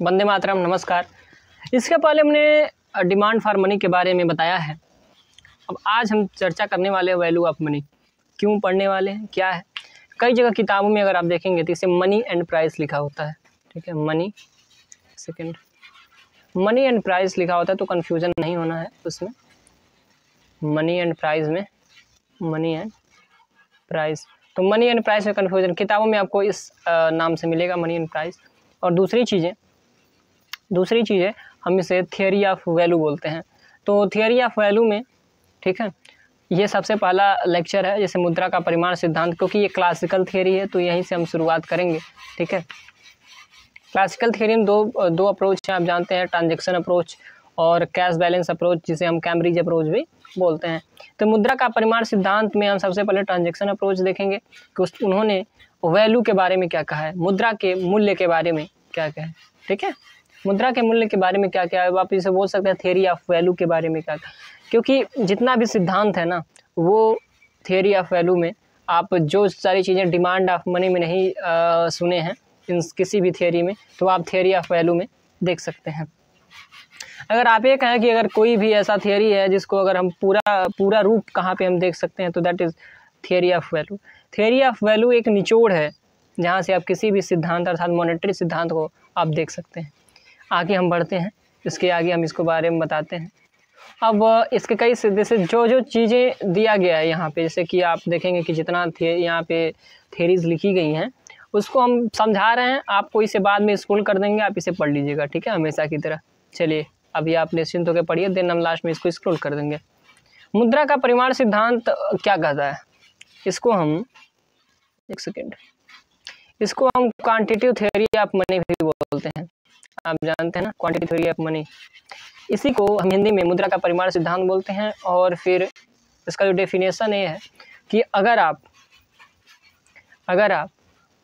वंदे मातरम, नमस्कार। इसके पहले हमने डिमांड फॉर मनी के बारे में बताया है। अब आज हम चर्चा करने वाले हैं वैल्यू ऑफ मनी। क्यों पढ़ने वाले हैं, क्या है? कई जगह किताबों में अगर आप देखेंगे तो इसे मनी एंड प्राइस लिखा होता है। ठीक है, मनी एंड प्राइस लिखा होता है, तो कन्फ्यूज़न नहीं होना है उसमें। मनी एंड प्राइस में मनी एंड प्राइस, तो मनी एंड प्राइस में कन्फ्यूजन किताबों में आपको इस नाम से मिलेगा, मनी एंड प्राइस। और दूसरी चीज़ है हम इसे थियोरी ऑफ वैल्यू बोलते हैं। तो थियोरी ऑफ वैल्यू में, ठीक है, ये सबसे पहला लेक्चर है, जैसे मुद्रा का परिमाण सिद्धांत, क्योंकि ये क्लासिकल थियोरी है तो यहीं से हम शुरुआत करेंगे। ठीक है, क्लासिकल थियोरी में दो अप्रोच हैं, आप जानते हैं, ट्रांजैक्शन अप्रोच और कैश बैलेंस अप्रोच, जिसे हम कैम्ब्रिज अप्रोच भी बोलते हैं। तो मुद्रा का परिमाण सिद्धांत में हम सबसे पहले ट्रांजैक्शन अप्रोच देखेंगे कि उन्होंने वैल्यू के बारे में क्या कहा है, मुद्रा के मूल्य के बारे में क्या कहा है। ठीक है, मुद्रा के मूल्य के बारे में क्या क्या है, आप इसे बोल सकते हैं थियोरी ऑफ वैल्यू के बारे में क्या, क्योंकि जितना भी सिद्धांत है ना, वो थियोरी ऑफ वैल्यू में आप जो सारी चीज़ें डिमांड ऑफ मनी में नहीं सुने हैं इन किसी भी थियोरी में, तो आप थियोरी ऑफ वैल्यू में देख सकते हैं। अगर आप ये कहें कि अगर कोई भी ऐसा थियोरी है जिसको अगर हम पूरा रूप कहाँ पे हम देख सकते हैं, तो that is theory of value. Theory of value एक निचोड़ है जहाँ से आप किसी भी सिद्धांत अर्थात मॉनेटरी सिद्धांत को आप देख सकते हैं। आगे हम बढ़ते हैं, इसके आगे हम इसको बारे में बताते हैं। अब इसके कई जैसे जो चीज़ें दिया गया है यहाँ पे, जैसे कि आप देखेंगे कि जितना यहाँ पे थियरीज लिखी गई हैं उसको हम समझा रहे हैं, आपको इसे बाद में स्क्रॉल कर देंगे, आप इसे पढ़ लीजिएगा। ठीक है, हमेशा की तरह। चलिए अभी आप निश्चिंत होकर पढ़िए, देन हम लास्ट में इसको स्क्रॉल कर देंगे। मुद्रा का परिमाण सिद्धांत क्या कहता है, इसको हम इसको हम क्वांटिटेटिव थ्योरी ऑफ मनी भी बोलते हैं। आप जानते हैं ना, क्वांटिटेटिव थ्योरी ऑफ मनी, इसी को हम हिंदी में मुद्रा का परिमाण सिद्धांत बोलते हैं। और फिर इसका जो डेफिनेशन ये है कि अगर आप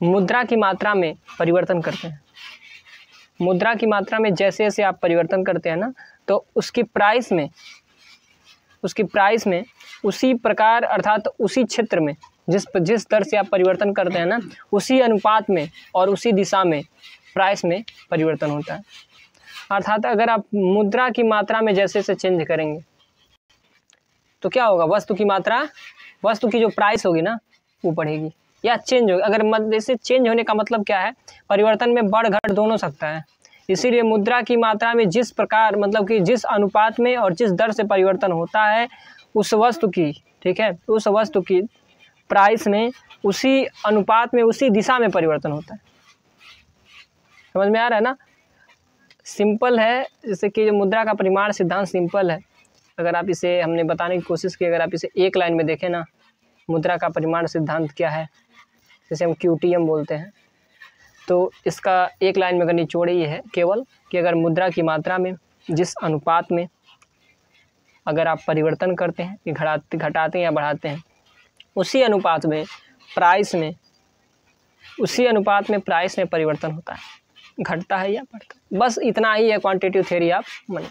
मुद्रा की मात्रा में परिवर्तन करते हैं, मुद्रा की मात्रा में जैसे जैसे आप परिवर्तन करते हैं ना, तो उसकी प्राइस में उसी प्रकार अर्थात उसी क्षेत्र में जिस दर से आप परिवर्तन करते हैं ना, उसी अनुपात में और उसी दिशा में प्राइस में परिवर्तन होता है। अर्थात अगर आप मुद्रा की मात्रा में जैसे से चेंज करेंगे तो क्या होगा, वस्तु की जो प्राइस होगी ना वो बढ़ेगी या चेंज होगी। अगर जैसे चेंज होने का मतलब क्या है, परिवर्तन में बढ़ घट दोनों सकता है। इसीलिए मुद्रा की मात्रा में जिस प्रकार मतलब कि जिस अनुपात में और जिस दर से परिवर्तन होता है उस वस्तु की, ठीक है, उस वस्तु की प्राइस में उसी अनुपात में उसी दिशा में परिवर्तन होता है। समझ में आ रहा है ना, सिंपल है। जैसे कि मुद्रा का परिमाण सिद्धांत सिंपल है, अगर आप इसे हमने बताने की कोशिश की, अगर आप इसे एक लाइन में देखें ना, मुद्रा का परिमाण सिद्धांत क्या है, जैसे हम QTM बोलते हैं, तो इसका एक लाइन में अगर निचोड़ ये है केवल कि अगर मुद्रा की मात्रा में जिस अनुपात में अगर आप परिवर्तन करते हैं कि घटाते हैं या बढ़ाते हैं, उसी अनुपात में प्राइस में परिवर्तन होता है, घटता है या बढ़ता है। बस इतना ही है क्वांटिटेटिव थ्योरी ऑफ मनी।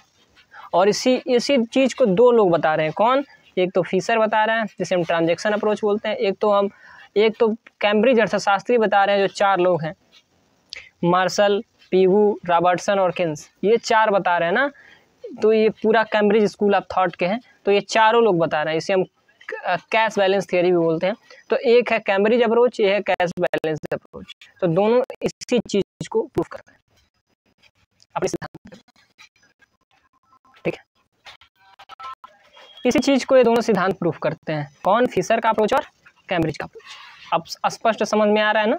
और इसी चीज़ को दो लोग बता रहे हैं। कौन? एक तो फिशर बता रहे हैं जिसे हम ट्रांजैक्शन अप्रोच बोलते हैं, एक तो कैम्ब्रिज अर्थशास्त्री बता रहे हैं, जो चार लोग हैं, मार्शल, पीगू, रॉबर्टसन और केन्स, ये चार बता रहे हैं ना। तो ये पूरा कैम्ब्रिज स्कूल ऑफ थॉट के हैं, तो ये चारों लोग बता रहे हैं, इसे हम कैश बैलेंस थियरी भी बोलते हैं। तो एक है कैम्ब्रिज अप्रोच, ये है कैश बैलेंस अप्रोच, तो दोनों इसी चीज को प्रूफ करते हैं अपने सिद्धांत। ठीक है, इसी चीज को ये दोनों सिद्धांत प्रूफ करते हैं। कौन? फिशर का अप्रोच और कैम्ब्रिज का अप्रोच। अब स्पष्ट समझ में आ रहा है ना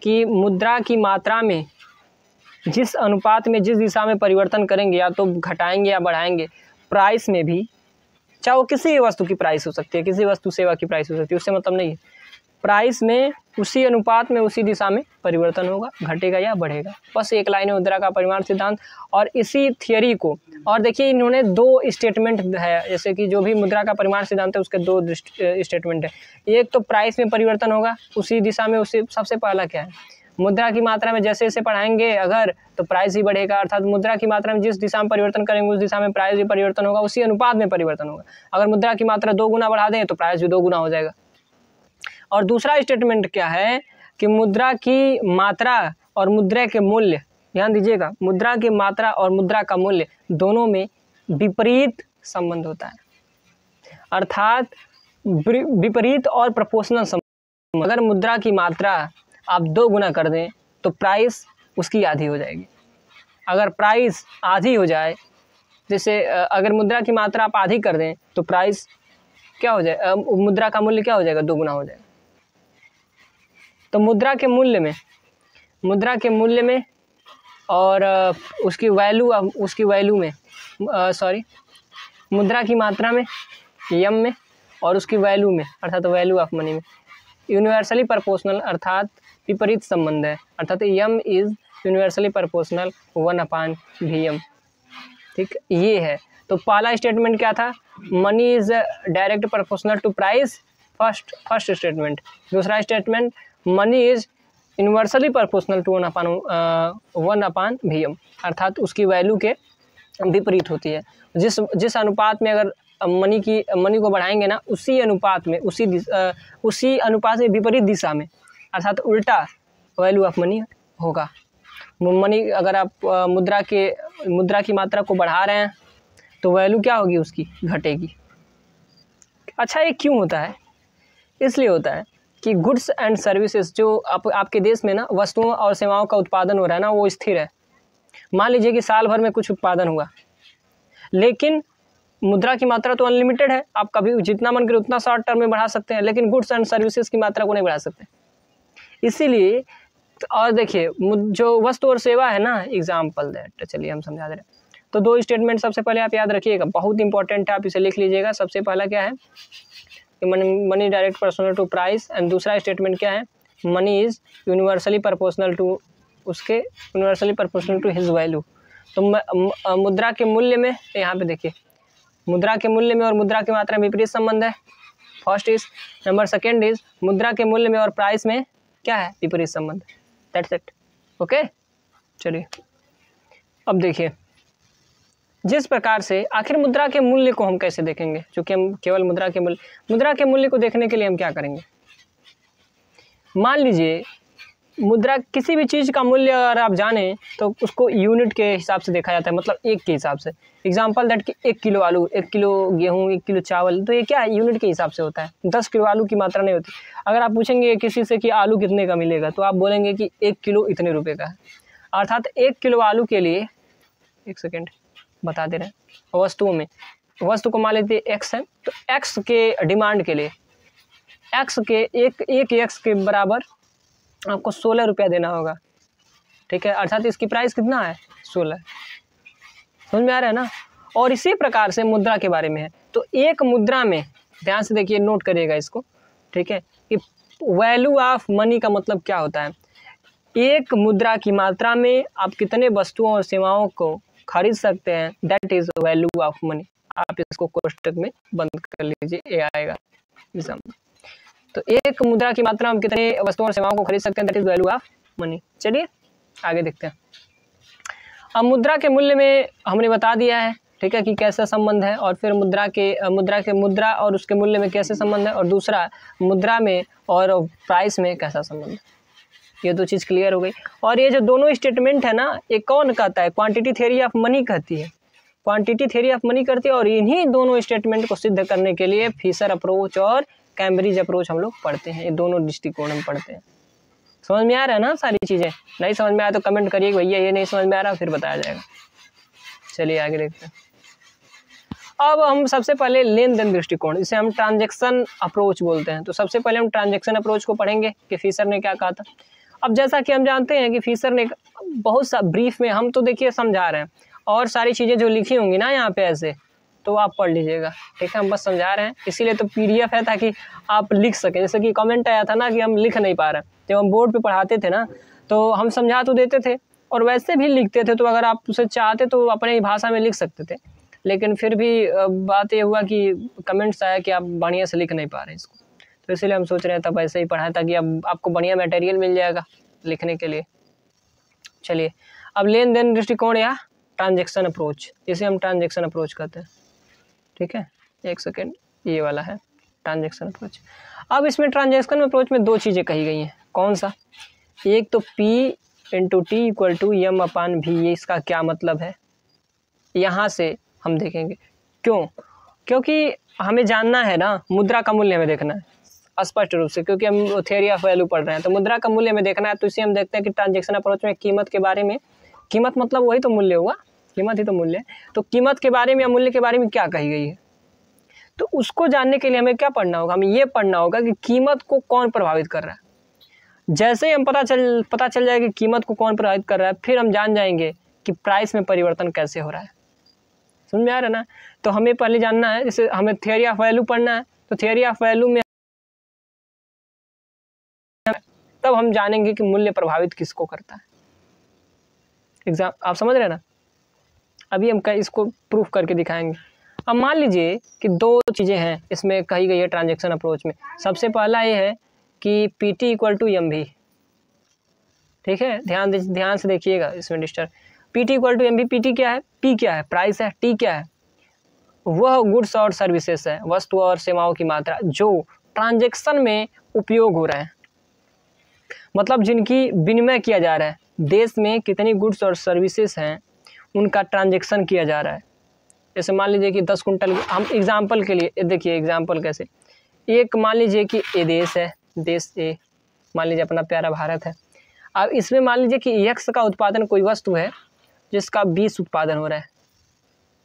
कि मुद्रा की मात्रा में जिस अनुपात में जिस दिशा में परिवर्तन करेंगे, या तो घटाएंगे या बढ़ाएंगे, प्राइस में भी, चाहे वो किसी भी वस्तु की प्राइस हो सकती है, किसी वस्तु सेवा की प्राइस हो सकती है, उससे मतलब नहीं है, प्राइस में उसी अनुपात में उसी दिशा में परिवर्तन होगा, घटेगा या बढ़ेगा। बस एक लाइन है मुद्रा का परिमाण सिद्धांत। और इसी थियरी को, और देखिए इन्होंने दो स्टेटमेंट है, जैसे कि जो भी मुद्रा का परिमाण सिद्धांत है उसके दो स्टेटमेंट है। एक तो प्राइस में परिवर्तन होगा उसी दिशा में, उससे सबसे पहला क्या है, मुद्रा की मात्रा में जैसे जैसे बढ़ाएंगे अगर, तो प्राइस ही बढ़ेगा। अर्थात मुद्रा की मात्रा में जिस दिशा में परिवर्तन करेंगे उस दिशा में प्राइस भी परिवर्तन होगा, उसी अनुपात में परिवर्तन होगा। अगर मुद्रा की मात्रा 2 गुना बढ़ा दें तो प्राइस भी 2 गुना हो जाएगा। और दूसरा स्टेटमेंट क्या है कि मुद्रा की मात्रा और मुद्रा के मूल्य ध्यान दीजिएगा, मुद्रा की मात्रा और मुद्रा का मूल्य दोनों में विपरीत संबंध होता है, अर्थात विपरीत और प्रोपोर्शनल संबंध। अगर मुद्रा की मात्रा आप 2 गुना कर दें तो प्राइस उसकी आधी हो जाएगी। अगर प्राइस आधी हो जाए, जैसे अगर मुद्रा की मात्रा आप आधी कर दें तो प्राइस क्या हो जाए, मुद्रा का मूल्य क्या हो जाएगा, 2 गुना हो जाएगा। तो मुद्रा के मूल्य में और उसकी वैल्यू में मुद्रा की मात्रा में, यम में, और उसकी वैल्यू में अर्थात वैल्यू ऑफ मनी में यूनिवर्सली प्रोपोर्शनल अर्थात विपरीत संबंध है, अर्थात यम इज यूनिवर्सली प्रोपोर्शनल 1/Vm। ठीक, ये है। तो पहला स्टेटमेंट क्या था, money is direct proportional to price, first statement. दूसरा statement, money is universally proportional to 1/Vm, अर्थात उसकी वैल्यू के विपरीत होती है। जिस अनुपात में अगर मनी को बढ़ाएंगे ना, उसी अनुपात में विपरीत दिशा में, अर्थात उल्टा वैल्यू ऑफ मनी होगा। मनी अगर आप मुद्रा की मात्रा को बढ़ा रहे हैं तो वैल्यू क्या होगी, उसकी घटेगी। अच्छा, ये क्यों होता है? इसलिए होता है कि गुड्स एंड सर्विसेज जो आपके देश में ना वस्तुओं और सेवाओं का उत्पादन हो रहा है ना, वो स्थिर है। मान लीजिए कि साल भर में कुछ उत्पादन हुआ, लेकिन मुद्रा की मात्रा तो अनलिमिटेड है, आप कभी जितना मन करे उतना शॉर्ट टर्म में बढ़ा सकते हैं, लेकिन गुड्स एंड सर्विसेज की मात्रा को नहीं बढ़ा सकते। इसीलिए और देखिए, जो वस्तु और सेवा है ना, एग्जाम्पल दैट, चलिए हम समझा दे रहे हैं। तो 2 स्टेटमेंट सबसे पहले आप याद रखिएगा, बहुत इंपॉर्टेंट है, आप इसे लिख लीजिएगा। सबसे पहला क्या है, money direct proportional to price, and दूसरा स्टेटमेंट क्या है, money is universally proportional to his value. तो मुद्रा के मूल्य में, यहाँ पे देखिए, मुद्रा के मूल्य में और मुद्रा की मात्रा में विपरीत संबंध है, first is. Number second is, मुद्रा के मूल्य में और प्राइस में क्या है, विपरीत संबंध। That's it, okay. चलिए अब देखिए, जिस प्रकार से आखिर मुद्रा के मूल्य को हम कैसे देखेंगे, क्योंकि हम केवल मुद्रा के मूल्य को देखने के लिए हम क्या करेंगे। मान लीजिए मुद्रा, किसी भी चीज़ का मूल्य अगर आप जाने तो उसको यूनिट के हिसाब से देखा जाता है, मतलब एक के हिसाब से। एग्जाम्पल दैट कि 1 किलो आलू, 1 किलो गेहूँ, 1 किलो चावल, तो ये क्या है, यूनिट के हिसाब से होता है। 10 किलो आलू की मात्रा नहीं होती। अगर आप पूछेंगे किसी से कि आलू कितने का मिलेगा, तो आप बोलेंगे कि 1 किलो इतने रुपये का है। अर्थात 1 किलो आलू के लिए, 1 सेकेंड बता दे रहे हैं, वस्तु को मान लेते एक्स है, तो एक्स के डिमांड के लिए एक्स के एक एक्स के बराबर आपको 16 रुपया देना होगा। ठीक है, अर्थात इसकी प्राइस कितना है, 16। समझ में आ रहा है ना। और इसी प्रकार से मुद्रा के बारे में है। तो एक मुद्रा में, ध्यान से देखिए, नोट करिएगा इसको, ठीक है, कि वैल्यू ऑफ मनी का मतलब क्या होता है। एक मुद्रा की मात्रा में आप कितने वस्तुओं और सेवाओं को खरीद सकते हैं, that is value of money. आप इसको कोष्टक में बंद कर लीजिए, ये आएगा एग्जाम। तो एक मुद्रा की मात्रा में कितने वस्तुओं और सेवाओं को खरीद सकते हैं, that is value of money. चलिए आगे देखते हैं। अब मुद्रा के मूल्य में हमने बता दिया है, ठीक है, कि कैसा संबंध है, और फिर मुद्रा और उसके मूल्य में कैसे संबंध है, और दूसरा मुद्रा में और प्राइस में कैसा संबंध है। ये 2 चीज़ क्लियर हो गई। और ये जो दोनों स्टेटमेंट है ना, ये कौन कहता है, क्वांटिटी थ्योरी ऑफ मनी कहती है। क्वांटिटी थ्योरी ऑफ मनी करती है, और इन्हीं दोनों स्टेटमेंट को सिद्ध करने के लिए फिशर अप्रोच और कैम्ब्रिज अप्रोच हम लोग पढ़ते हैं। ये दोनों दृष्टिकोण हम पढ़ते हैं। समझ में आ रहा है ना सारी चीज़ें। नहीं समझ में आया तो कमेंट करिए भैया ये नहीं समझ में आ रहा, फिर बताया जाएगा। चलिए आगे देखते हैं। अब हम सबसे पहले लेन देन दृष्टिकोण, इसे हम ट्रांजैक्शन अप्रोच बोलते हैं। तो सबसे पहले हम ट्रांजैक्शन अप्रोच को पढ़ेंगे कि फिशर ने क्या कहा था। अब जैसा कि हम जानते हैं कि फिशर ने बहुत सा ब्रीफ में, हम तो देखिए समझा रहे हैं, और सारी चीज़ें जो लिखी होंगी ना यहाँ पे ऐसे, तो आप पढ़ लीजिएगा, ठीक है। हम बस समझा रहे हैं, इसीलिए तो PDF है ताकि आप लिख सकें। जैसे कि कमेंट आया था ना कि हम लिख नहीं पा रहे, जब हम बोर्ड पे पढ़ाते थे ना, तो हम समझा तो देते थे और वैसे भी लिखते थे। तो अगर आप उसे चाहते तो अपने ही भाषा में लिख सकते थे, लेकिन फिर भी बात ये हुआ कि कमेंट्स आया कि आप बढ़िया से लिख नहीं पा रहे इसको, तो इसलिए हम सोच रहे हैं तब ऐसे ही पढ़ाएं, ताकि अब आपको बढ़िया मटेरियल मिल जाएगा लिखने के लिए। चलिए अब लेन देन दृष्टिकोण या ट्रांजैक्शन अप्रोच, इसे हम ट्रांजैक्शन अप्रोच कहते हैं, ठीक है। 1 सेकेंड, ये वाला है ट्रांजैक्शन अप्रोच। अब इसमें ट्रांजैक्शन अप्रोच में 2 चीज़ें कही गई हैं। कौन सा, एक तो P into T equal to M upon भी। ये इसका क्या मतलब है यहाँ से हम देखेंगे। क्यों? क्योंकि हमें जानना है ना, मुद्रा का मूल्य हमें देखना है स्पष्ट रूप से, क्योंकि हम थ्योरी ऑफ वैल्यू पढ़ रहे हैं। तो मुद्रा का मूल्य हमें देखना है, तो इसे हम देखते हैं कि ट्रांजैक्शन अप्रोच में कीमत के बारे में, कीमत मतलब वही तो मूल्य हुआ, कीमत ही तो मूल्य है। तो कीमत के बारे में या मूल्य के बारे में क्या कही गई है, तो उसको जानने के लिए हमें क्या पढ़ना होगा, हमें ये पढ़ना होगा कि कीमत को कौन प्रभावित कर रहा है। जैसे ही हम पता चल जाएगा कि कीमत को कौन प्रभावित कर रहा है, फिर हम जान जाएंगे कि प्राइस में परिवर्तन कैसे हो रहा है। समझ में आ रहा है ना? तो हमें पहले जानना है, जैसे हमें थ्योरी ऑफ वैल्यू पढ़ना है, तो थ्योरी ऑफ वैल्यू में तब हम जानेंगे कि मूल्य प्रभावित किसको करता है। एग्जाम आप समझ रहे हैं ना? अभी हम इसको प्रूफ करके दिखाएंगे। अब मान लीजिए कि दो चीज़ें हैं इसमें कही गई है ट्रांजैक्शन अप्रोच में। सबसे पहला ये है कि P T equal to M V, ठीक है, ध्यान से देखिएगा इसमें disturb. P T equal to M V, P T क्या है, पी क्या है, प्राइस है, टी क्या है, वह गुड्स और सर्विसेज है, वस्तु और सेवाओं की मात्रा जो ट्रांजैक्शन में उपयोग हो रहा है, मतलब जिनकी विनिमय किया जा रहा है। देश में कितनी गुड्स और सर्विसेज हैं उनका ट्रांजैक्शन किया जा रहा है। जैसे मान लीजिए कि 10 कुंटल, हम एग्जाम्पल के लिए देखिए, एग्जाम्पल कैसे, एक मान लीजिए कि ए देश है, देश ए मान लीजिए अपना प्यारा भारत है। अब इसमें मान लीजिए कि एक्स का उत्पादन कोई वस्तु है जिसका 20 उत्पादन हो रहा है,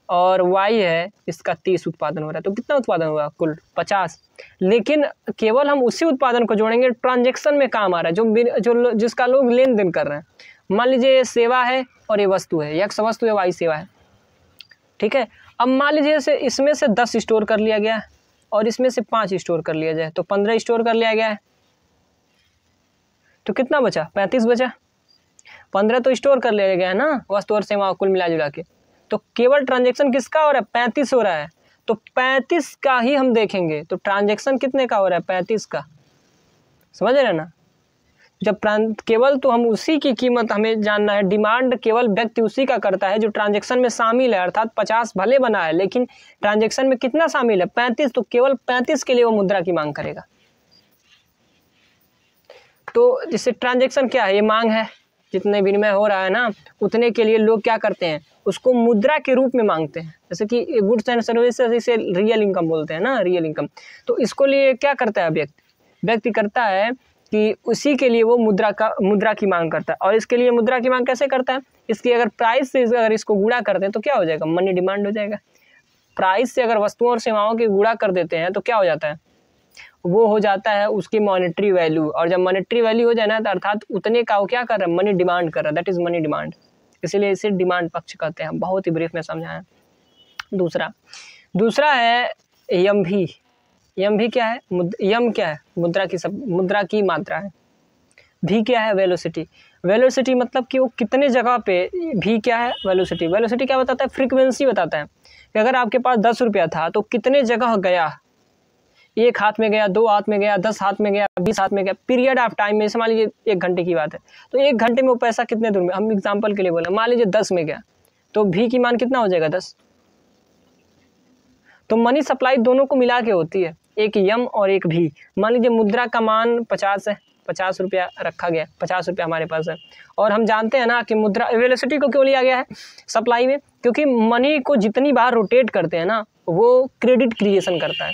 और वाई है इसका 30 उत्पादन हो रहा है, तो कितना उत्पादन होगा कुल 50। लेकिन केवल हम उसी उत्पादन को जोड़ेंगे ट्रांजैक्शन में काम आ रहा है, जो जिसका लोग लेन देन कर रहे हैं। मान लीजिए ये सेवा है और ये वस्तु है, एक्स वस्तु है, वाई सेवा है, ठीक है। अब मान लीजिए से इसमें से 10 स्टोर कर लिया गया है और इसमें से 5 स्टोर कर लिया जाए, तो 15 स्टोर कर लिया गया है, तो कितना बचा, 35 बचा। 15 तो स्टोर कर लिया गया है ना, वस्तु और सेवा कुल मिला जुला के, तो केवल ट्रांजैक्शन किसका हो रहा है, 35 हो रहा है। तो 35 का ही हम देखेंगे, तो ट्रांजैक्शन कितने का हो रहा है, 35 का। समझ रहे हैं ना? जब केवल तो हम उसी की कीमत हमें जानना है, डिमांड केवल व्यक्ति उसी का करता है जो ट्रांजैक्शन में शामिल है, अर्थात 50 भले बना है लेकिन ट्रांजैक्शन में कितना शामिल है, 35, तो केवल 35 के लिए वो मुद्रा की मांग करेगा। तो जिससे ट्रांजैक्शन क्या है, ये मांग है, जितने विनिमय हो रहा है ना उतने के लिए लोग क्या करते हैं, उसको मुद्रा के रूप में मांगते हैं। जैसे कि गुड्स एंड सर्विसेज, इसे रियल इनकम बोलते हैं ना, रियल इनकम। तो इसको लिए क्या करता है व्यक्ति करता है कि उसी के लिए वो मुद्रा की मांग करता है। और इसके लिए मुद्रा की मांग कैसे करता है, इसकी अगर प्राइस से अगर इसको गुणा करते हैं तो क्या हो जाएगा, मनी डिमांड हो जाएगा। प्राइस से अगर वस्तुओं और सेवाओं की गुणा कर देते हैं तो क्या हो जाता है, वो हो जाता है उसकी मॉनेटरी वैल्यू। और जब मॉनेटरी वैल्यू हो जाए ना, तो अर्थात उतने का वो क्या कर रहा है, मनी डिमांड कर रहा है, दैट इज मनी डिमांड। इसीलिए इसे डिमांड पक्ष कहते हैं, बहुत ही ब्रीफ में समझाया। दूसरा है यम भी। यम भी क्या है, यम क्या है, मुद्रा की मात्रा है। भी क्या है, वेलोसिटी। वेलोसिटी मतलब कि वो कितने जगह पे, भी क्या है, वेलोसिटी। वेलोसिटी क्या बताता है, फ्रीक्वेंसी बताता है कि अगर आपके पास 10 रुपया था तो कितने जगह गया, एक हाथ में गया, 2 हाथ में गया, 10 हाथ में गया, 20 हाथ में गया, पीरियड ऑफ टाइम में। मान लीजिए 1 घंटे की बात है, तो 1 घंटे में वो पैसा कितने दूर में, हम एग्जाम्पल के लिए बोले, मान लीजिए 10 में गया, तो भी की मान कितना हो जाएगा, 10। तो मनी सप्लाई दोनों को मिला के होती है, एक यम और एक भी। मान लीजिए मुद्रा का मान 50 है, 50 रुपया रखा गया, 50 रुपया हमारे पास है। और हम जानते हैं ना कि मुद्रा वेलोसिटी को क्यों लिया गया है सप्लाई में, क्योंकि मनी को जितनी बार रोटेट करते हैं ना, वो क्रेडिट क्रिएशन करता है,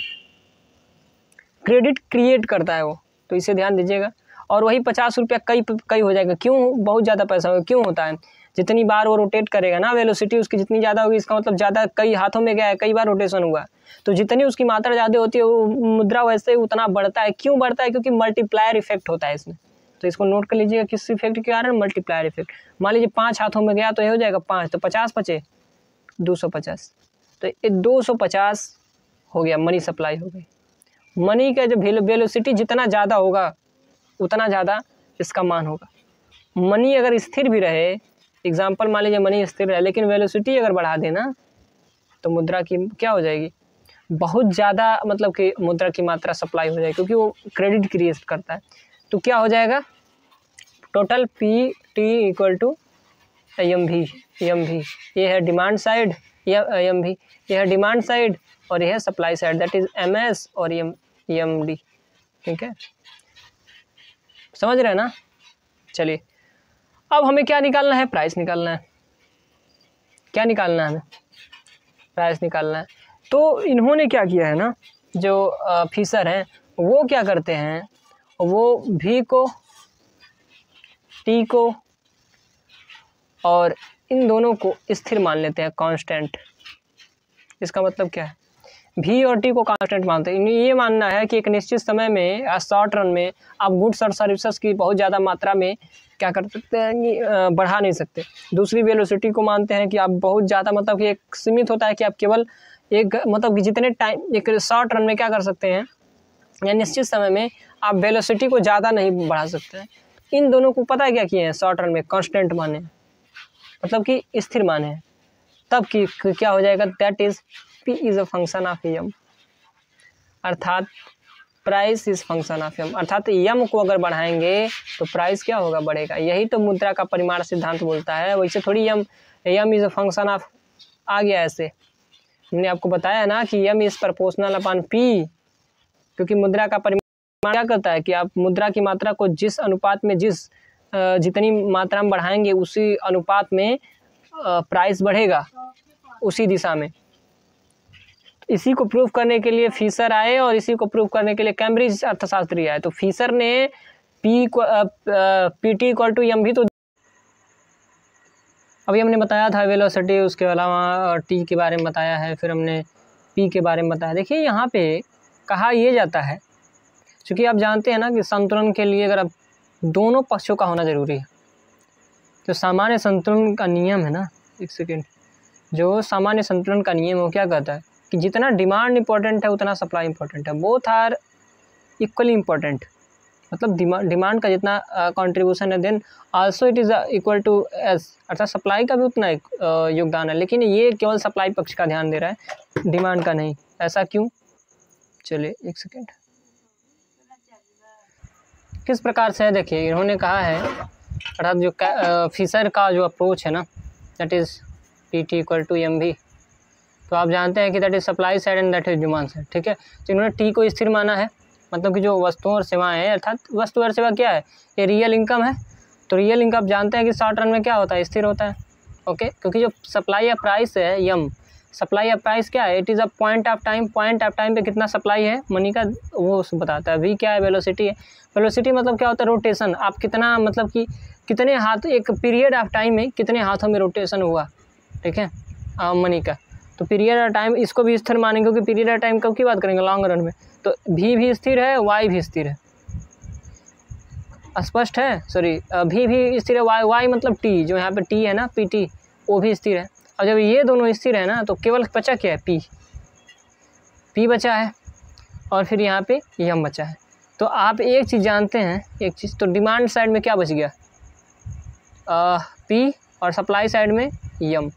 क्रेडिट क्रिएट करता है वो, तो इसे ध्यान दीजिएगा। और वही 50 रुपया कई हो जाएगा, क्यों, बहुत ज़्यादा पैसा होगा, क्यों होता है, जितनी बार वो रोटेट करेगा ना, वेलोसिटी उसकी जितनी ज़्यादा होगी, इसका मतलब ज़्यादा कई हाथों में गया है, कई बार रोटेशन हुआ, तो जितनी उसकी मात्रा ज़्यादा होती है वो मुद्रा वैसे उतना बढ़ता है। क्यों बढ़ता है, क्योंकि मल्टीप्लायर इफेक्ट होता है इसमें। तो इसको नोट कर लीजिएगा, किस इफेक्ट के कारण, मल्टीप्लायर इफेक्ट। मान लीजिए 5 हाथों में गया तो ये हो जाएगा 5, तो 50 बचे 250, तो ये 250 हो गया, मनी सप्लाई हो गई। मनी का जो वेलोसिटी जितना ज़्यादा होगा उतना ज़्यादा इसका मान होगा। मनी अगर स्थिर भी रहे, एग्जाम्पल मान लीजिए मनी स्थिर रहे, लेकिन वेलोसिटी अगर बढ़ा देना तो मुद्रा की क्या हो जाएगी, बहुत ज़्यादा, मतलब कि मुद्रा की मात्रा सप्लाई हो जाएगी, क्योंकि वो क्रेडिट क्रिएट करता है। तो क्या हो जाएगा, total P T equal to M V. ये है डिमांड साइड, एम भी ये है डिमांड साइड, और यह है supply side, that is M S और एम डी। ठीक है, समझ रहे हैं ना? चलिए अब हमें क्या निकालना है, प्राइस निकालना है। क्या निकालना है हमें, प्राइस निकालना है। तो इन्होंने क्या किया है ना, जो फिशर हैं वो क्या करते हैं, वो भी को, टी को और इन दोनों को स्थिर मान लेते हैं, कांस्टेंट। इसका मतलब क्या है, भी और टी को कांस्टेंट मानते हैं। इन्हें ये मानना है कि एक निश्चित समय में शॉर्ट रन में आप गुड्स और सर्विसेज की बहुत ज़्यादा मात्रा में क्या कर सकते हैं, बढ़ा नहीं सकते। दूसरी वेलोसिटी को मानते हैं कि आप बहुत ज़्यादा, मतलब कि एक सीमित होता है कि आप केवल एक, मतलब कि जितने टाइम एक शॉर्ट रन में क्या कर सकते हैं, या निश्चित समय में आप वेलोसिटी को ज़्यादा नहीं बढ़ा सकते हैं। इन दोनों को पता है क्या किए हैं, शॉर्ट रन में कांस्टेंट माने, मतलब कि स्थिर माने हैं। तब कि क्या हो जाएगा, that is P is a function of M, अर्थात price is function of M, अर्थात यम को अगर बढ़ाएंगे तो प्राइस क्या होगा, बढ़ेगा। यही तो मुद्रा का परिमाण सिद्धांत बोलता है। वैसे थोड़ी यम इज अ फंक्शन ऑफ आ गया ऐसे। मैंने आपको बताया ना कि यम इज प्रोपोर्शनल अपॉन पी, क्योंकि मुद्रा का परिमाण क्या करता है कि आप मुद्रा की मात्रा को जिस अनुपात में जितनी मात्रा में बढ़ाएंगे उसी अनुपात में प्राइस बढ़ेगा, उसी दिशा में। इसी को प्रूव करने के लिए फिशर आए और इसी को प्रूव करने के लिए कैम्ब्रिज अर्थशास्त्री आए। तो फिशर ने P T equal to M V, तो अभी हमने बताया था वेलोसिटी, उसके अलावा टी के बारे में बताया है, फिर हमने पी के बारे में बताया। देखिए यहाँ पे कहा ये जाता है, क्योंकि आप जानते हैं ना कि संतुलन के लिए अगर आप दोनों पक्षों का होना ज़रूरी है। तो सामान्य संतुलन का नियम है ना, एक सेकेंड, जो सामान्य संतुलन का नियम है वो क्या कहता है कि जितना डिमांड इंपॉर्टेंट है उतना सप्लाई इंपॉर्टेंट है, बोथ आर इक्वली इंपॉर्टेंट। मतलब डिमांड का जितना कंट्रीब्यूशन है then also it is equal to S, अर्थात सप्लाई का भी उतना योगदान है। लेकिन ये केवल सप्लाई पक्ष का ध्यान दे रहा है, डिमांड का नहीं। ऐसा क्यों, चलिए एक सेकेंड, किस प्रकार से है देखिए। इन्होंने कहा है, अर्थात जो फिशर का जो अप्रोच है ना, that is P T equal to M V. तो आप जानते हैं कि that is supply side and that is demand side, ठीक है। तो इन्होंने टी को स्थिर माना है, मतलब कि जो वस्तुओं और सेवाएं हैं, अर्थात वस्तु और सेवा क्या है, ये रियल इनकम है। तो रियल इनकम आप जानते हैं कि शॉर्ट रन में क्या होता है, स्थिर होता है, ओके। क्योंकि जो सप्लाई या प्राइस है यम, सप्लाई या प्राइस क्या है, it is a point of time. Point of time पे कितना सप्लाई है मनी का, वो बताता है। वी क्या है, वेलोसिटी है। वेलोसिटी मतलब क्या होता है, रोटेशन। आप कितना, मतलब कि कितने हाथ, एक पीरियड ऑफ टाइम में कितने हाथों में रोटेशन हुआ, ठीक है, मनी का। तो पीरियड ऑफ टाइम इसको भी स्थिर मानेंगे, क्योंकि पीरियड ऑफ टाइम कब की बात करेंगे, लॉन्ग रन में। तो भी स्थिर है, वाई भी स्थिर है, स्पष्ट है। सॉरी, भी स्थिर है, वाई मतलब टी, जो यहाँ पे टी है ना, पी टी, वो भी स्थिर है। और जब ये दोनों स्थिर है ना, तो केवल बचा क्या है, पी बचा है, और फिर यहाँ पे यम बचा है। तो आप एक चीज़ जानते हैं, एक चीज़, तो डिमांड साइड में क्या बच गया, पी, और सप्लाई साइड में यम,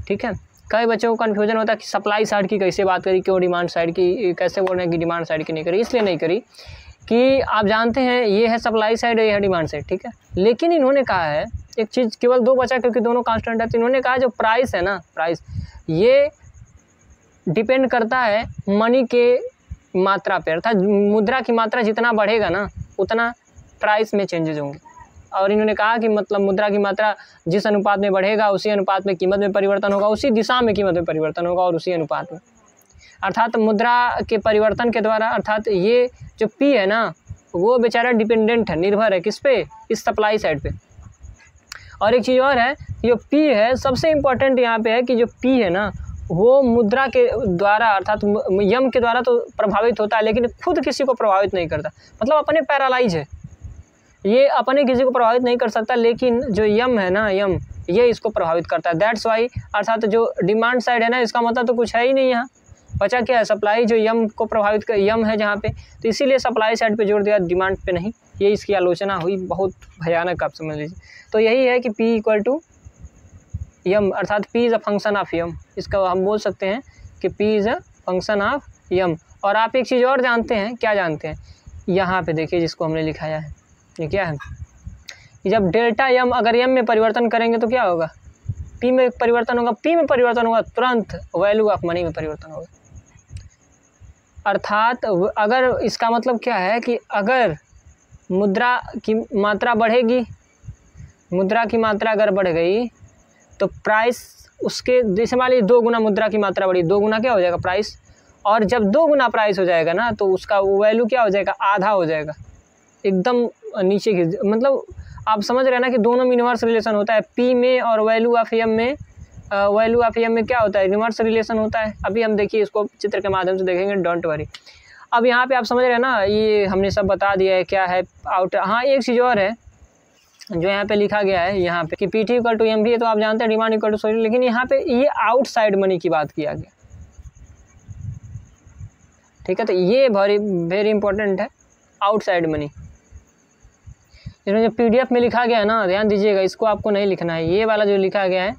ठीक है। कई बच्चों को कन्फ्यूजन होता है कि सप्लाई साइड की कैसे बात करी, क्यों डिमांड साइड की, कैसे बोल रहे हैं कि डिमांड साइड की नहीं करी। इसलिए नहीं करी कि आप जानते हैं ये है सप्लाई साइड और ये है डिमांड साइड, ठीक है। लेकिन इन्होंने कहा है एक चीज़, केवल दो बचा क्योंकि दोनों कांस्टेंट है। तो इन्होंने कहा जो प्राइस है ना, प्राइस ये डिपेंड करता है मनी के मात्रा पे, अर्थात मुद्रा की मात्रा जितना बढ़ेगा ना उतना प्राइस में चेंजेज होंगे। और इन्होंने कहा कि मतलब मुद्रा की मात्रा जिस अनुपात में बढ़ेगा उसी अनुपात में कीमत में परिवर्तन होगा, उसी दिशा में कीमत में परिवर्तन होगा, और उसी अनुपात में, अर्थात मुद्रा के परिवर्तन के द्वारा, अर्थात ये जो पी है ना वो बेचारा डिपेंडेंट है, निर्भर है किस पे, इस सप्लाई साइड पे। और एक चीज़ और है, जो पी है सबसे इम्पोर्टेंट यहाँ पे है कि जो पी है ना वो मुद्रा के द्वारा, अर्थात यम के द्वारा तो प्रभावित होता है, लेकिन खुद किसी को प्रभावित नहीं करता। मतलब अपने पैरालाइज है, ये अपने किसी को प्रभावित नहीं कर सकता, लेकिन जो यम है ना, यम ये इसको प्रभावित करता है। दैट्स वाई, अर्थात जो डिमांड साइड है ना, इसका मतलब तो कुछ है ही नहीं, यहाँ बचा क्या है, सप्लाई, जो यम को प्रभावित कर, यम है जहाँ पे, तो इसीलिए सप्लाई साइड पे जोड़ दिया, डिमांड पे नहीं। ये इसकी आलोचना हुई, बहुत भयानक, आप समझ लीजिए। तो यही है कि पी इक्वल टू यम, अर्थात P is a function of M. इसका हम बोल सकते हैं कि P is a function of M. और आप एक चीज़ और जानते हैं, क्या जानते हैं, यहाँ पे देखिए जिसको हमने लिखाया है, ये क्या है कि जब डेल्टा यम अगर यम में परिवर्तन करेंगे तो क्या होगा, पी में परिवर्तन होगा, पी में परिवर्तन होगा, तुरंत वैल्यू ऑफ मनी में परिवर्तन होगा। अर्थात अगर इसका मतलब क्या है कि अगर मुद्रा की मात्रा बढ़ेगी मुद्रा की मात्रा अगर बढ़ गई तो प्राइस उसके जैसे मान लीजिए 2 गुना मुद्रा की मात्रा बढ़ी, 2 गुना क्या हो जाएगा प्राइस, और जब 2 गुना प्राइस हो जाएगा ना तो उसका वैल्यू क्या हो जाएगा, आधा हो जाएगा, एकदम नीचे गिर, मतलब आप समझ रहे हैं ना कि दोनों में इनवर्स रिलेशन होता है, पी में और वैल्यू ऑफ एम में, वैल्यू ऑफ एम में क्या होता है, इनवर्स रिलेशन होता है। अभी हम देखिए इसको चित्र के माध्यम से देखेंगे, डोंट वरी। अब यहाँ पे आप समझ रहे हैं ना, ये हमने सब बता दिया है क्या है आउट। हाँ एक चीज़ और है जो यहाँ पे लिखा गया है यहाँ पे कि PT इक्वल टू एम भी है, तो आप जानते हैं डिमांड इक्वल टू सॉरी, लेकिन यहाँ पे ये आउटसाइड मनी की बात किया गया, ठीक है। तो ये वेरी इंपॉर्टेंट है, आउटसाइड मनी। इसमें जो PDF में लिखा गया है ना, ध्यान दीजिएगा, इसको आपको नहीं लिखना है, ये वाला जो लिखा गया है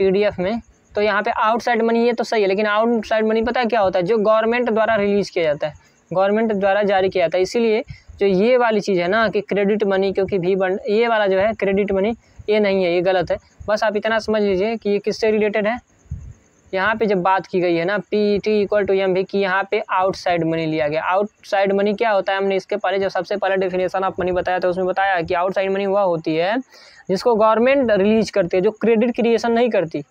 PDF में, तो यहाँ पे आउटसाइड मनी ये तो सही है, लेकिन आउटसाइड मनी पता है क्या होता है, जो गवर्नमेंट द्वारा रिलीज किया जाता है, गवर्नमेंट द्वारा जारी किया जाता है। इसीलिए जो ये वाली चीज़ है ना कि क्रेडिट मनी, क्योंकि भी बन, ये वाला जो है क्रेडिट मनी, ये नहीं है, ये गलत है। बस आप इतना समझ लीजिए कि ये किससे रिलेटेड है, यहाँ पे जब बात की गई है ना PT इक्वल टू एम भी कि यहाँ पे आउटसाइड मनी लिया गया। आउटसाइड मनी क्या होता है, हमने इसके पहले जो सबसे पहले डेफिनेशन ऑफ मनी बताया था उसमें बताया कि आउटसाइड मनी वह होती है जिसको गवर्नमेंट रिलीज करती है, जो क्रेडिट क्रिएशन नहीं करती,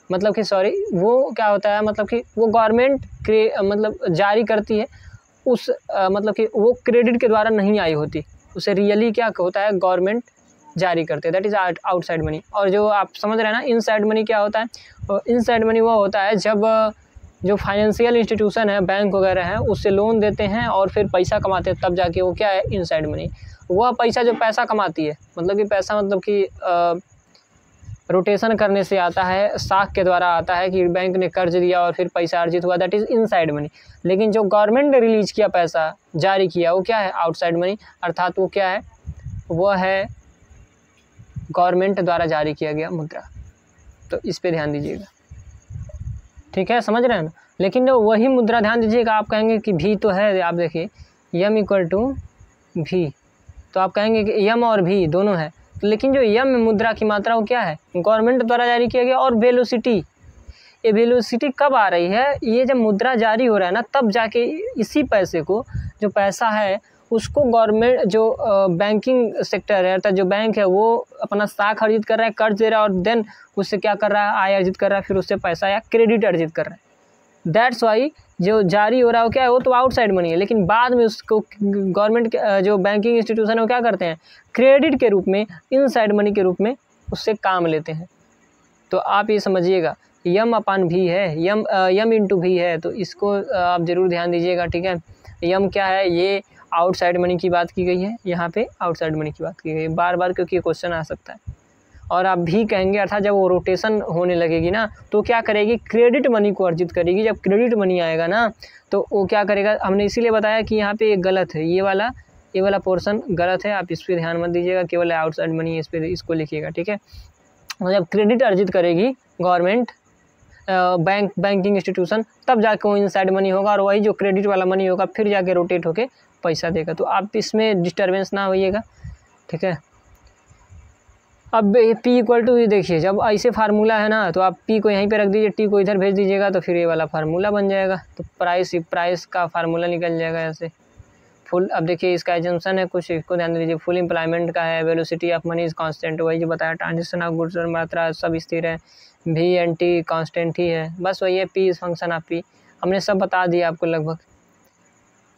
मतलब कि सॉरी वो क्या होता है, मतलब कि वो गवर्नमेंट मतलब जारी करती है उस मतलब कि वो क्रेडिट के द्वारा नहीं आई होती, उसे रियली क्या होता है गवर्नमेंट जारी करते हैं, दैट इज़ आउटसाइड मनी। और जो आप समझ रहे हैं ना इनसाइड मनी क्या होता है, इनसाइड मनी वो होता है जब जो फाइनेंशियल इंस्टीट्यूशन है, बैंक वगैरह है, उससे लोन देते हैं और फिर पैसा कमाते हैं, तब जाके वो क्या है इनसाइड मनी। वह पैसा जो पैसा कमाती है, मतलब कि पैसा मतलब कि रोटेशन करने से आता है, साख के द्वारा आता है कि बैंक ने कर्ज दिया और फिर पैसा अर्जित हुआ, दैट इज़ इनसाइड मनी। लेकिन जो गवर्नमेंट ने रिलीज किया, पैसा जारी किया, वो क्या है आउटसाइड मनी, अर्थात वो क्या है, वो है गवर्नमेंट द्वारा जारी किया गया मुद्रा। तो इस पे ध्यान दीजिएगा, ठीक है, समझ रहे हैं ना। लेकिन वही मुद्रा, ध्यान दीजिएगा, आप कहेंगे कि भी तो है, आप देखिए यम इक्वल टू भी, तो आप कहेंगे कि यम और भी दोनों है, लेकिन जो यम मुद्रा की मात्रा वो क्या है, गवर्नमेंट द्वारा जारी किया गया। और वेलोसिटी, ये वेलोसिटी कब आ रही है, ये जब मुद्रा जारी हो रहा है ना, तब जाके इसी पैसे को, जो पैसा है उसको गवर्नमेंट, जो बैंकिंग सेक्टर है अर्थात जो बैंक है, वो अपना साख अर्जित कर रहा है, कर्ज दे रहा है, और देन उससे क्या कर रहा है, आय अर्जित कर रहा है, फिर उससे पैसा या क्रेडिट अर्जित कर रहा है। दैट्स वाई जो जारी हो रहा है वो क्या है, वो तो आउटसाइड मनी है, लेकिन बाद में उसको गवर्नमेंट जो बैंकिंग इंस्टीट्यूशन है वो क्या करते हैं, क्रेडिट के रूप में, इनसाइड मनी के रूप में उससे काम लेते हैं। तो आप ये समझिएगा यम अपान भी है, यम इंटू भी है, तो इसको आप ज़रूर ध्यान दीजिएगा, ठीक है। यम क्या है, ये आउटसाइड मनी की बात की गई है, यहाँ पे आउटसाइड मनी की बात की गई है बार बार, क्योंकि ये क्वेश्चन आ सकता है। और आप भी कहेंगे, अर्थात जब वो रोटेशन होने लगेगी ना, तो क्या करेगी, क्रेडिट मनी को अर्जित करेगी। जब क्रेडिट मनी आएगा ना, तो वो क्या करेगा, हमने इसीलिए बताया कि यहाँ पे गलत है, ये वाला पोर्शन गलत है, आप इस पर ध्यान मत दीजिएगा, केवल आउटसाइड मनी इस पर इसको लिखिएगा, ठीक है। जब क्रेडिट अर्जित करेगी गवर्नमेंट, बैंकिंग इंस्टीट्यूशन, तब जाके वो इनसाइड मनी होगा, और वही जो क्रेडिट वाला मनी होगा फिर जाके रोटेट होके पैसा देगा। तो आप इसमें डिस्टर्बेंस ना होइएगा, ठीक है। अब P इक्वल टू, देखिए जब ऐसे फार्मूला है ना, तो आप P को यहीं पे रख दीजिए, T को इधर भेज दीजिएगा, तो फिर ये वाला फार्मूला बन जाएगा। तो प्राइस का फार्मूला निकल जाएगा ऐसे फुल। अब देखिए इसका एजम्पशन है कुछ, इसको ध्यान दीजिए, फुल एम्प्लॉयमेंट का है, velocity of money is constant, वही जो बताया, ट्रांजिशन ऑफ गुड्स और मात्रा सब स्थिर है, V एंड T कांस्टेंट ही है, बस वही है, P is function of P, हमने सब बता दिया आपको लगभग,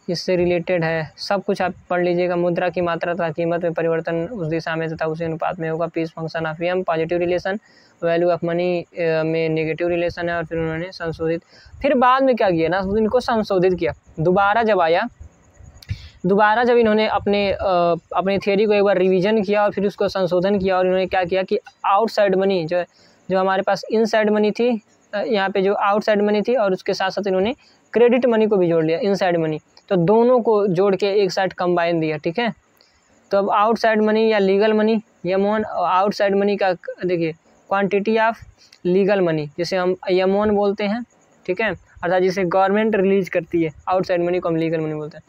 इससे रिलेटेड है सब कुछ, आप पढ़ लीजिएगा। मुद्रा की मात्रा तथा कीमत में परिवर्तन उस दिशा में तथा उसी अनुपात में होगा, P function of M, positive relation, value of money में नेगेटिव रिलेशन है। और फिर उन्होंने संशोधित, फिर बाद में क्या किया ना, इनको संशोधित किया, दोबारा जब इन्होंने अपने थियोरी को एक बार रिवीजन किया और फिर उसको संशोधन किया, और इन्होंने क्या किया कि आउटसाइड मनी जो हमारे पास इनसाइड मनी थी, यहाँ पे जो आउटसाइड मनी थी, और उसके साथ साथ इन्होंने क्रेडिट मनी को भी जोड़ लिया, इनसाइड मनी, तो दोनों को जोड़ के एक साइड कंबाइन दिया, ठीक है। तो अब आउटसाइड मनी या लीगल मनी, यमोन आउटसाइड मनी का देखिए क्वांटिटी ऑफ लीगल मनी, जिसे हम यमोन बोलते हैं, ठीक है, अर्थात जिसे गवर्नमेंट रिलीज करती है, आउटसाइड मनी को हम लीगल मनी बोलते हैं।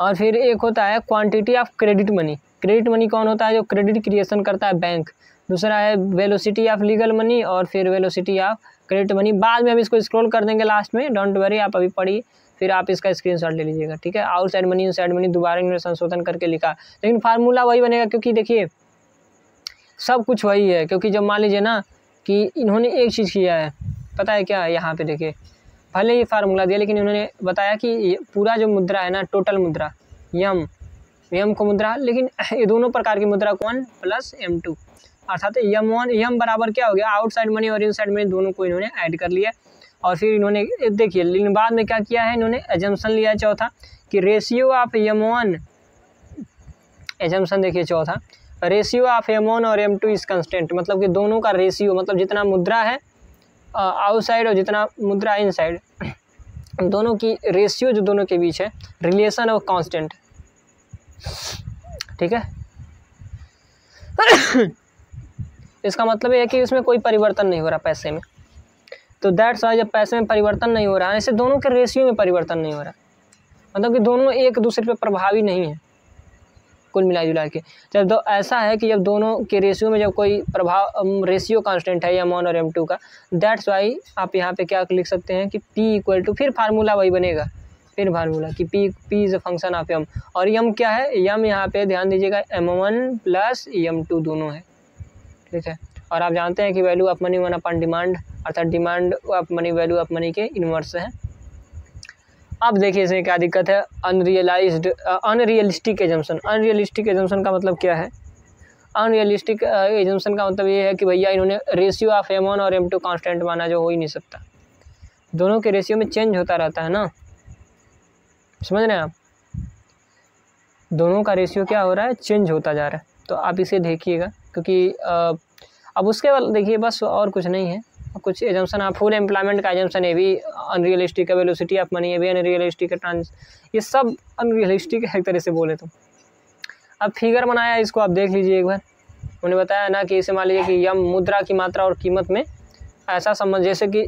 और फिर एक होता है quantity of credit money, credit money कौन होता है, जो क्रेडिट क्रिएशन करता है बैंक। दूसरा है वेलोसिटी ऑफ लीगल मनी, और फिर वेलोसिटी ऑफ क्रेडिट मनी, बाद में हम इसको स्क्रॉल कर देंगे लास्ट में, डोंट वरी, आप अभी पढ़िए। फिर आप इसका स्क्रीनशॉट ले लीजिएगा, ठीक है। आउटसाइड मनी इनसाइड मनी दोबारा इन्होंने संशोधन करके लिखा, लेकिन फार्मूला वही बनेगा, क्योंकि देखिए सब कुछ वही है। क्योंकि जब मान लीजिए ना कि इन्होंने एक चीज़ किया है, पता है क्या, यहाँ पे देखिए भले ही फार्मूला दिया, लेकिन इन्होंने बताया कि पूरा जो मुद्रा है ना, टोटल मुद्रा यम को मुद्रा, लेकिन ये दोनों प्रकार की मुद्रा को 1 + M2, अर्थात यम बराबर क्या हो गया, आउटसाइड मनी और इनसाइड मनी दोनों को इन्होंने ऐड कर लिया। और फिर इन्होंने देखिए, लेकिन बाद में क्या किया है, इन्होंने एजम्पशन लिया है चौथा कि रेशियो ऑफ M1, एजम्पशन देखिए चौथा, रेशियो ऑफ M1 और M2 इज कंस्टेंट, मतलब कि दोनों का रेशियो, मतलब जितना मुद्रा है आउटसाइड और जितना मुद्रा इनसाइड, दोनों की रेशियो जो दोनों के बीच है, रिलेशन और कांस्टेंट, ठीक है। इसका मतलब ये है कि इसमें कोई परिवर्तन नहीं हो रहा पैसे में। तो दैट्स वाई जब पैसे में परिवर्तन नहीं हो रहा है, ऐसे दोनों के रेशियो में परिवर्तन नहीं हो रहा, मतलब कि दोनों एक दूसरे पे प्रभावी नहीं है कुल मिला जुला के। जब तो ऐसा है कि जब दोनों के रेशियो में जब कोई प्रभाव, रेशियो कांस्टेंट है M1 और M2 का, दैट्स वाई आप यहाँ पे क्या लिख सकते हैं कि P = फिर फार्मूला वही बनेगा, फिर फार्मूला कि P is a function of M, और M क्या है, M यहाँ पे ध्यान दीजिएगा M1 + M2 दोनों है, ठीक है। और आप जानते हैं कि वैल्यू ऑफ मनी 1 डिमांड, अर्थात demand of money value of money के इन्वर्स है। अब देखिए इसमें क्या दिक्कत है, अनरियलिस्टिक एजम्पशन। अनरियलिस्टिक एजम्पशन का मतलब क्या है, अनरियलिस्टिक एजम्पशन का मतलब ये है कि भैया इन्होंने रेशियो ऑफ M1 और M2 कांस्टेंट माना, जो हो ही नहीं सकता, दोनों के रेशियो में चेंज होता रहता है ना, समझ रहे हैं आप, दोनों का रेशियो क्या हो रहा है, चेंज होता जा रहा है। तो आप इसे देखिएगा, क्योंकि अब उसके बाद देखिए बस और कुछ नहीं है, कुछ एजम्पशन आप फुल एम्प्लॉयमेंट का एजम्पशन है भी अनरियलिस्टिक है, वेलोसिटी ऑफ मनी है भी अनरियलिस्टिक है, ये सब अनरियलिस्टिक है एक तरह से बोले तो। अब फिगर बनाया, इसको आप देख लीजिए एक बार। उन्होंने बताया ना कि इसे मान लीजिए कि यम मुद्रा की मात्रा और कीमत में ऐसा संबंध, जैसे कि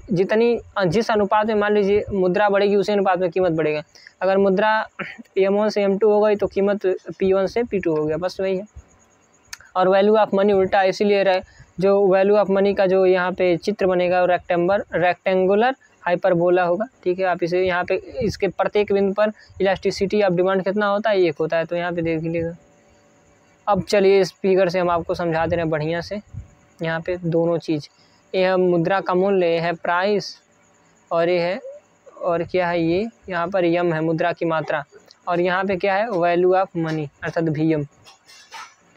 जिस अनुपात में मान लीजिए मुद्रा बढ़ेगी उसी अनुपात में कीमत बढ़ेगा। अगर मुद्रा M1 से M2 हो गई तो कीमत P1 से P2 हो गया, बस वही है। और वैल्यू ऑफ मनी उल्टा इसीलिए रहे, जो वैल्यू ऑफ मनी का जो यहाँ पे चित्र बनेगा वो रेक्टेंगुलर हाइपरबोला होगा, ठीक है। आप इसे यहाँ पे इसके प्रत्येक बिंदु पर इलास्टिसिटी ऑफ डिमांड कितना होता है, 1 होता है, तो यहाँ पे देख लीजिएगा। अब चलिए इस फिगर से हम आपको समझा दे रहे हैं बढ़िया से। यहाँ पे दोनों चीज़, ये है मुद्रा का मूल्य, ये है प्राइस, और ये है, और क्या है ये, यहाँ पर यम है मुद्रा की मात्रा, और यहाँ पे क्या है, वैल्यू ऑफ मनी अर्थात VM,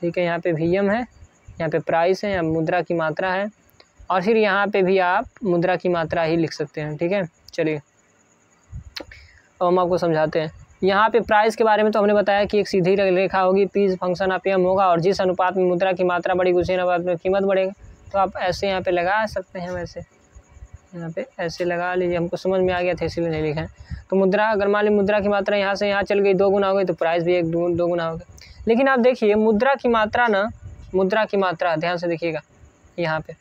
ठीक है। यहाँ पे VM है, यहाँ पे प्राइस है, यहाँ मुद्रा की मात्रा है, और फिर यहाँ पे भी आप मुद्रा की मात्रा ही लिख सकते हैं, ठीक है। चलिए अब हम आपको समझाते हैं। यहाँ पे प्राइस के बारे में तो हमने बताया कि एक सीधी रेखा होगी, P फंक्शन ऑफ M होगा, और जिस अनुपात में मुद्रा की मात्रा बढ़ेगी उसी अनुपात में कीमत बढ़ेगा। तो आप ऐसे यहाँ पे लगा सकते हैं, वैसे यहाँ पे ऐसे लगा लीजिए, हमको समझ में आ गया था इसीलिए नहीं लिखा है। तो मुद्रा, अगर मान ली मुद्रा की मात्रा यहाँ से यहाँ चल गई, 2 गुना हो गई, तो प्राइस भी 2 गुना हो गया। लेकिन आप देखिए मुद्रा की मात्रा ना, मुद्रा की मात्रा ध्यान से देखिएगा, यहाँ पे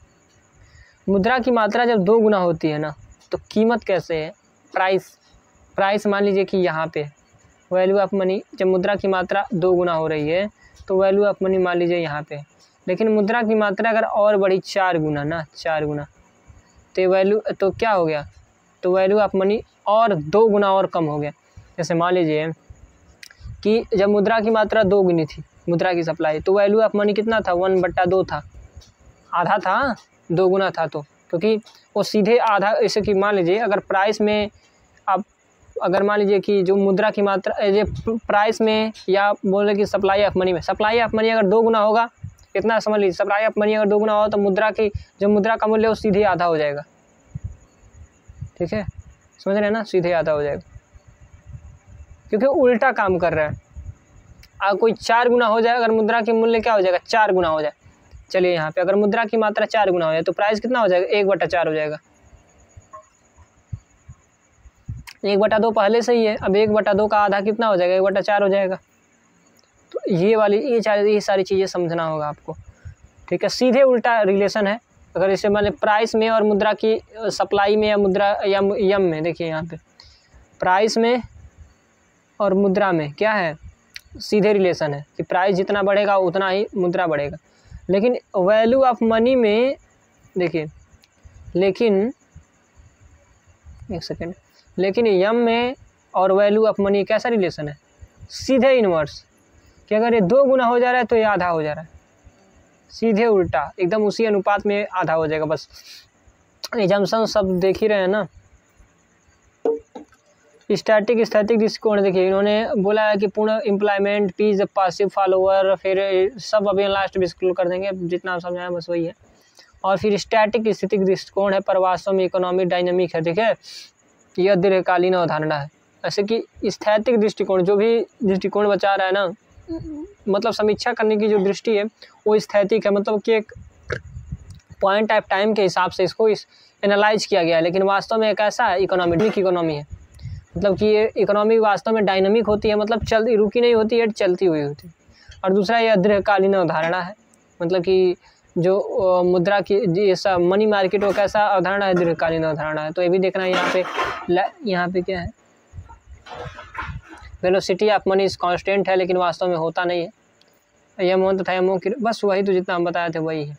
मुद्रा की मात्रा जब 2 गुना होती है ना, तो कीमत कैसे है, प्राइस मान लीजिए कि यहाँ पे वैल्यू ऑफ मनी, जब मुद्रा की मात्रा 2 गुना हो रही है तो वैल्यू ऑफ मनी मान लीजिए यहाँ पे, लेकिन मुद्रा की मात्रा अगर और बढ़ी 4 गुना ना, 4 गुना, तो क्या हो गया, तो वैल्यू ऑफ मनी और 2 गुना और कम हो गया। जैसे मान लीजिए कि जब मुद्रा की मात्रा 2 गुनी थी, मुद्रा की सप्लाई, तो वैल्यू ऑफ मनी कितना था, 1/2 था, आधा था, 2 गुना था, तो क्योंकि वो सीधे आधा, जैसे कि मान लीजिए अगर प्राइस में आप, अगर मान लीजिए कि जो मुद्रा की मात्रा ये प्राइस में, या बोले कि सप्लाई ऑफ मनी में, सप्लाई ऑफ मनी अगर 2 गुना होगा, कितना समझ लीजिए, सप्लाई ऑफ मनी अगर 2 गुना हो तो मुद्रा की, जो मुद्रा का मूल्य वो सीधे आधा हो जाएगा, ठीक है, समझ रहे हैं ना, सीधे आधा हो जाएगा, क्योंकि उल्टा काम कर रहा है। अगर कोई 4 गुना हो जाए, अगर मुद्रा की मूल्य क्या हो जाएगा, 4 गुना हो जाए। चलिए यहाँ पे अगर मुद्रा की मात्रा 4 गुना हो जाए तो प्राइस कितना हो जाएगा, 1/4 हो जाएगा, 1/2 पहले से ही है, अब 1/2 का आधा कितना हो जाएगा, 1/4 हो जाएगा। तो ये सारी चीज़ें समझना होगा आपको, ठीक है। सीधे उल्टा रिलेशन है, अगर इसे मान प्राइस में और मुद्रा की सप्लाई में, या मुद्रा या यम में, देखिए यहाँ पे प्राइस में और मुद्रा में क्या है, सीधे रिलेशन है कि प्राइस जितना बढ़ेगा उतना ही मुद्रा बढ़ेगा। लेकिन वैल्यू ऑफ मनी में देखिए, लेकिन एक सेकेंड, लेकिन यम में और वैल्यू ऑफ मनी कैसा रिलेशन है, सीधे इन्वर्स, कि अगर ये 2 गुना हो जा रहा है तो ये आधा हो जा रहा है, सीधे उल्टा एकदम उसी अनुपात में आधा हो जाएगा। बस एजम्पशन सब देख ही रहे हैं ना। स्टैटिक दृष्टिकोण देखिए, इन्होंने बोला है कि पूर्ण employment, P is passive follower, फिर सब अभी लास्ट में स्क्रॉल कर देंगे, जितना आप समझाया बस वही है। और फिर स्टैटिक स्थितिक दृष्टिकोण है, पर वास्तव में इकोनॉमी डायनामिक है। ठीक है, यह दीर्घकालीन अवधारणा है। ऐसे कि स्थैतिक दृष्टिकोण, जो भी दृष्टिकोण बचा रहा है ना, मतलब समीक्षा करने की जो दृष्टि है वो स्थैतिक है, मतलब कि एक पॉइंट ऑफ टाइम के हिसाब से इसको एनालाइज किया गया है। लेकिन वास्तव में एक ऐसा है इकोनॉमी है, मतलब कि ये इकोनॉमी वास्तव में डायनामिक होती है, मतलब चलती रुकी नहीं होती है, चलती हुई होती है। और दूसरा ये दीर्घकालीन अवधारणा है, मतलब कि जो मुद्रा की ये सब मनी मार्केट वो कैसा अवधारणा है, दीर्घकालीन अवधारणा है। तो ये भी देखना है। यहाँ पे क्या है, velocity of money is constant है, लेकिन वास्तव में होता नहीं है। यह मोन तथा यमो की बस वही तो जितना हम बताए थे वही है।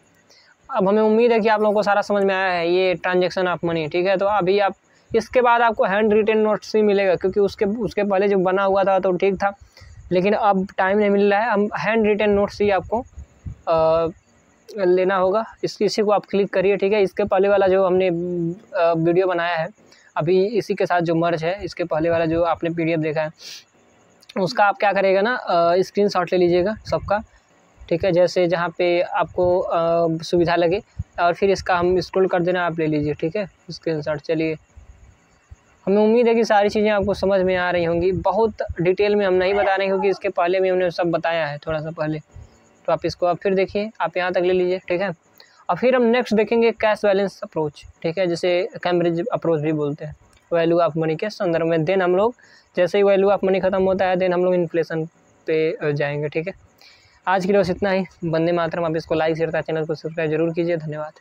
अब हमें उम्मीद है कि आप लोगों को सारा समझ में आया है ये ट्रांजैक्शन ऑफ मनी। ठीक है, तो अभी आप इसके बाद आपको हैंड रिटेन नोट्स ही मिलेगा, क्योंकि उसके पहले जो बना हुआ था तो ठीक था, लेकिन अब टाइम नहीं मिल रहा है। हम हैंड रिटेन नोट्स ही आपको लेना होगा। इसी को आप क्लिक करिए। ठीक है, इसके पहले वाला जो हमने वीडियो बनाया है अभी इसी के साथ जो मर्ज है, इसके पहले वाला जो आपने PDF देखा है उसका आप क्या करेगा ना, स्क्रीनशॉट ले लीजिएगा सबका। ठीक है, जैसे जहाँ पे आपको सुविधा लगे, और फिर इसका हम स्क्रॉल कर देना, आप ले लीजिए। ठीक है, स्क्रीनशॉट। चलिए, हमें उम्मीद है कि सारी चीज़ें आपको समझ में आ रही होंगी। बहुत डिटेल में हम नहीं बता रहे, क्योंकि इसके पहले भी हमने सब बताया है थोड़ा सा पहले। तो आप इसको आप फिर देखिए, आप यहाँ तक ले लीजिए। ठीक है, और फिर हम नेक्स्ट देखेंगे कैश बैलेंस अप्रोच। ठीक है, जिसे कैम्ब्रिज अप्रोच भी बोलते हैं, वैल्यू ऑफ मनी के संदर्भ में। देन हम लोग जैसे ही वैल्यू ऑफ मनी खत्म होता है, देन हम लोग इन्फ्लेशन पे जाएंगे। ठीक है, आज के लिए बस इतना ही। वंदे मातरम। आप इसको लाइक शेयर चैनल को सब्सक्राइब जरूर कीजिए। धन्यवाद।